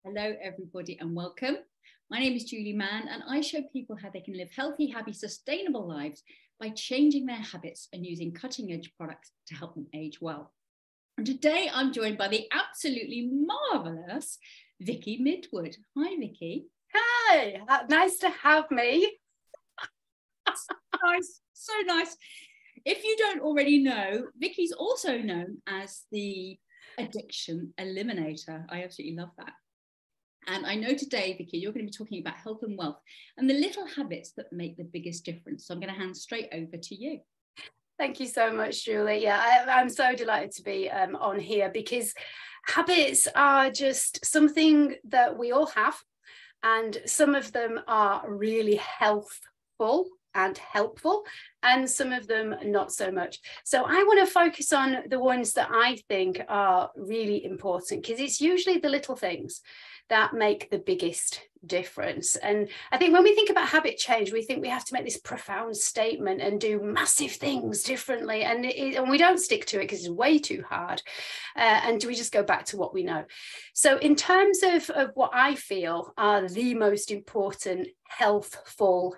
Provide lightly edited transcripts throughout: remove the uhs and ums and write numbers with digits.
Hello, everybody, and welcome. My name is Julie Mann, and I show people how they can live healthy, happy, sustainable lives by changing their habits and using cutting-edge products to help them age well. And today I'm joined by the absolutely marvelous Vicky Midwood. Hi, Vicky. Hi, nice to have me. Nice, so nice. If you don't already know, Vicky's also known as the Addiction Eliminator. I absolutely love that. And I know today, Vicky, you're going to be talking about health and wealth and the little habits that make the biggest difference. So I'm going to hand straight over to you. Thank you so much, Julie. Yeah, I'm so delighted to be on here because habits are just something that we all have, and some of them are really healthful and helpful, and some of them not so much. So I want to focus on the ones that I think are really important, because it's usually the little things that make the biggest difference. And I think when we think about habit change, we think we have to make this profound statement and do massive things differently, and we don't stick to it because it's way too hard, and we just go back to what we know. So in terms of what I feel are the most important helpful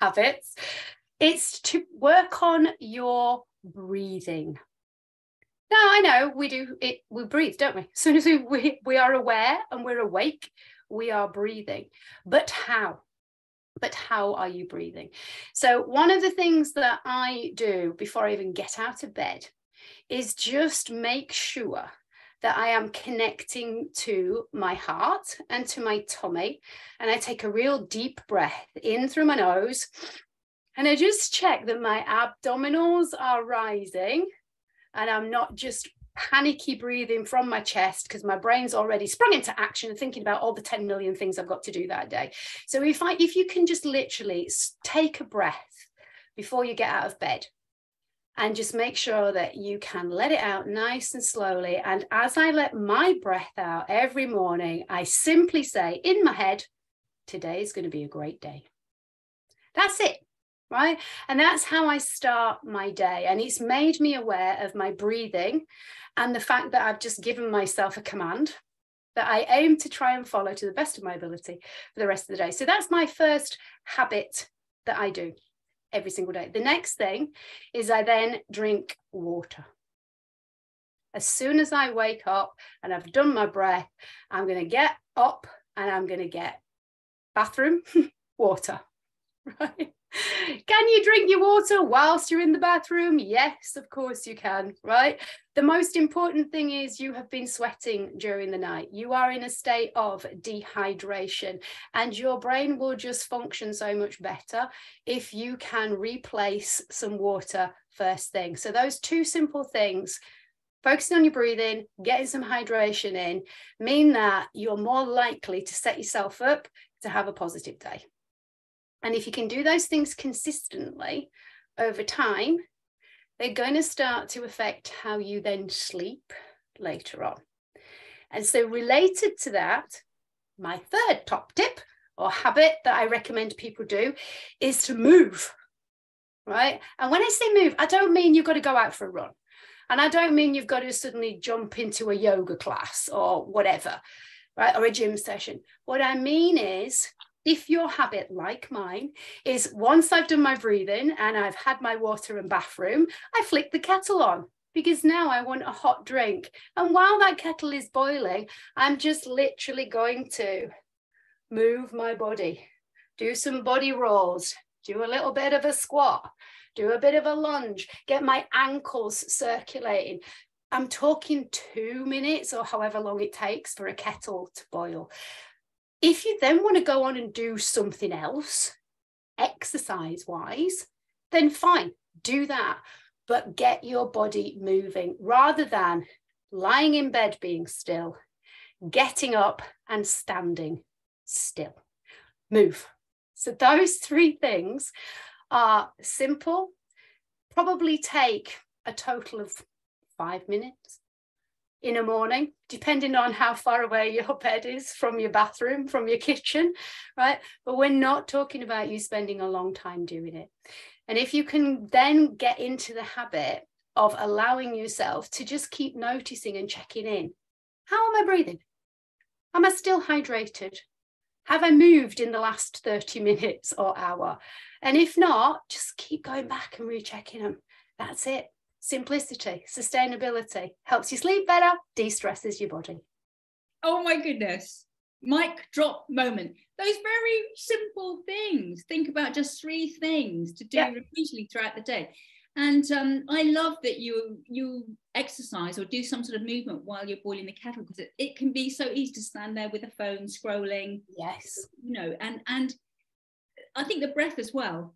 habits, it's to work on your breathing. Now, I know we do it, we breathe, don't we? As soon as we are aware and we're awake, we are breathing. But how? But how are you breathing? So one of the things that I do before I even get out of bed is just make sure that I am connecting to my heart and to my tummy. And I take a real deep breath in through my nose. And I just check that my abdominals are rising, and I'm not just panicky breathing from my chest because my brain's already sprung into action and thinking about all the 10 million things I've got to do that day. So if you can just literally take a breath before you get out of bed, and just make sure that you can let it out nice and slowly. And as I let my breath out every morning, I simply say in my head, today is going to be a great day. That's it. Right? And that's how I start my day. And it's made me aware of my breathing and the fact that I've just given myself a command that I aim to try and follow to the best of my ability for the rest of the day. So that's my first habit that I do every single day. The next thing is I then drink water. As soon as I wake up and I've done my breath, I'm going to get up and I'm going to get bathroom water, right? Can you drink your water whilst you're in the bathroom? Yes, of course you can, right? The most important thing is you have been sweating during the night. You are in a state of dehydration, and your brain will just function so much better if you can replace some water first thing. So those two simple things, focusing on your breathing, getting some hydration in, mean that you're more likely to set yourself up to have a positive day. And if you can do those things consistently over time, they're going to start to affect how you then sleep later on. And so related to that, my third top tip or habit that I recommend people do is to move, right? And when I say move, I don't mean you've got to go out for a run. And I don't mean you've got to suddenly jump into a yoga class or whatever, right? Or a gym session. What I mean is, if your habit, like mine, is once I've done my breathing and I've had my water and bathroom, I flick the kettle on because now I want a hot drink. And while that kettle is boiling, I'm just literally going to move my body, do some body rolls, do a little bit of a squat, do a bit of a lunge, get my ankles circulating. I'm talking 2 minutes or however long it takes for a kettle to boil. If you then want to go on and do something else, exercise-wise, then fine, do that. But get your body moving rather than lying in bed being still, getting up and standing still. Move. So those three things are simple, probably take a total of 5 minutes in a morning, depending on how far away your bed is from your bathroom, from your kitchen, right? But we're not talking about you spending a long time doing it. And if you can then get into the habit of allowing yourself to just keep noticing and checking in, how am I breathing? Am I still hydrated? Have I moved in the last 30 minutes or hour? And if not, just keep going back and rechecking them. That's it. Simplicity, sustainability, helps you sleep better, de-stresses your body. Oh my goodness. Mic drop moment. Those very simple things. Think about just 3 things to do repeatedly throughout the day. And I love that you exercise or do some sort of movement while you're boiling the kettle, because it can be so easy to stand there with a phone scrolling. Yes. You know, and I think the breath as well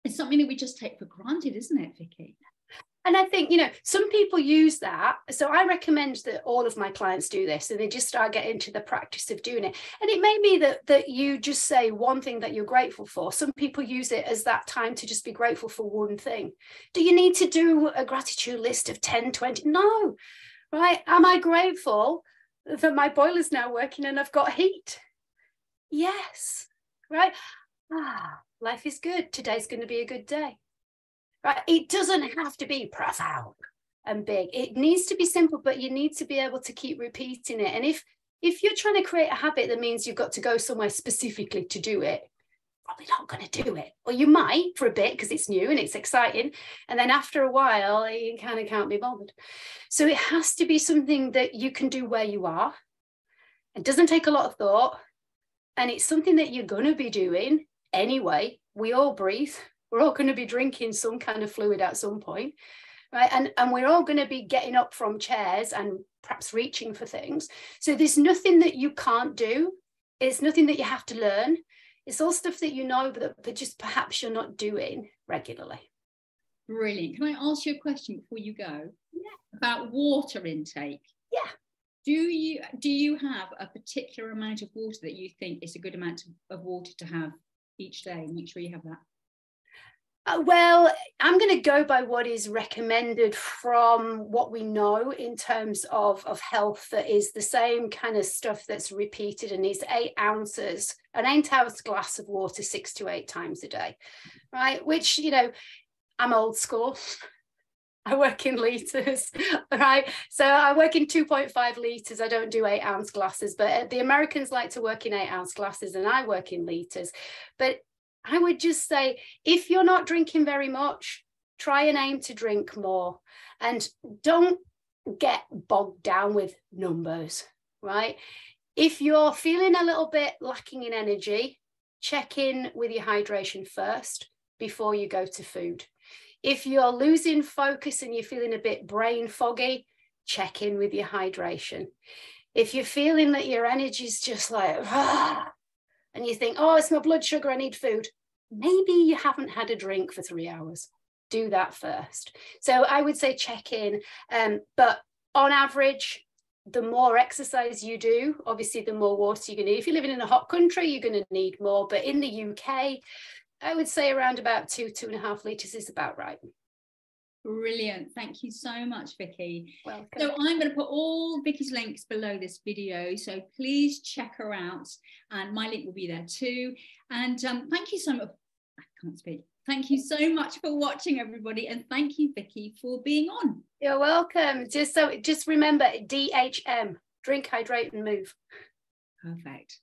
is something that we just take for granted, isn't it, Vicky? And I think, you know, some people use that. So I recommend that all of my clients do this, and they just start getting into the practice of doing it. And it may be that you just say one thing that you're grateful for. Some people use it as that time to just be grateful for one thing. Do you need to do a gratitude list of 10, 20? No, right? Am I grateful that my boiler's now working and I've got heat? Yes, right? Life is good. Today's going to be a good day. Right? It doesn't have to be profound and big. It needs to be simple, but you need to be able to keep repeating it. And if you're trying to create a habit that means you've got to go somewhere specifically to do it, probably not going to do it. Or you might for a bit because it's new and it's exciting. And then after a while, you kind of can't be bothered. So it has to be something that you can do where you are. It doesn't take a lot of thought. And it's something that you're going to be doing anyway. We all breathe. We're all going to be drinking some kind of fluid at some point, right? And we're all going to be getting up from chairs and perhaps reaching for things. So there's nothing that you can't do. It's nothing that you have to learn. It's all stuff that you know, but just perhaps you're not doing regularly. Brilliant. Can I ask you a question before you go? Yeah. About water intake? Yeah. Do you have a particular amount of water that you think is a good amount of water to have each day? Make sure you have that. Well, I'm going to go by what is recommended from what we know in terms of health. That is the same kind of stuff that's repeated, and is 8 ounces, an 8-ounce glass of water 6 to 8 times a day, right? Which, you know, I'm old school. I work in litres, right? So I work in 2.5 litres. I don't do 8-ounce glasses, but the Americans like to work in 8-ounce glasses, and I work in litres. But I would just say, if you're not drinking very much, try and aim to drink more, and don't get bogged down with numbers, right? If you're feeling a little bit lacking in energy, check in with your hydration first before you go to food. If you're losing focus and you're feeling a bit brain foggy, check in with your hydration. If you're feeling that your energy is just like, and you think, oh, it's my blood sugar, I need food, maybe you haven't had a drink for 3 hours. Do that first. So I would say check in, but on average, the more exercise you do, obviously the more water you're going to need. If you're living in a hot country, you're going to need more, but in the UK, I would say around about 2.5 litres is about right. Brilliant. Thank you so much, Vicky. Welcome. So I'm going to put all Vicky's links below this video, so please check her out, and my link will be there too. And thank you so much. I can't speak. Thank you so much for watching, everybody, and thank you, Vicky, for being on. You're welcome. Just remember, DHM, drink, hydrate and move. Perfect.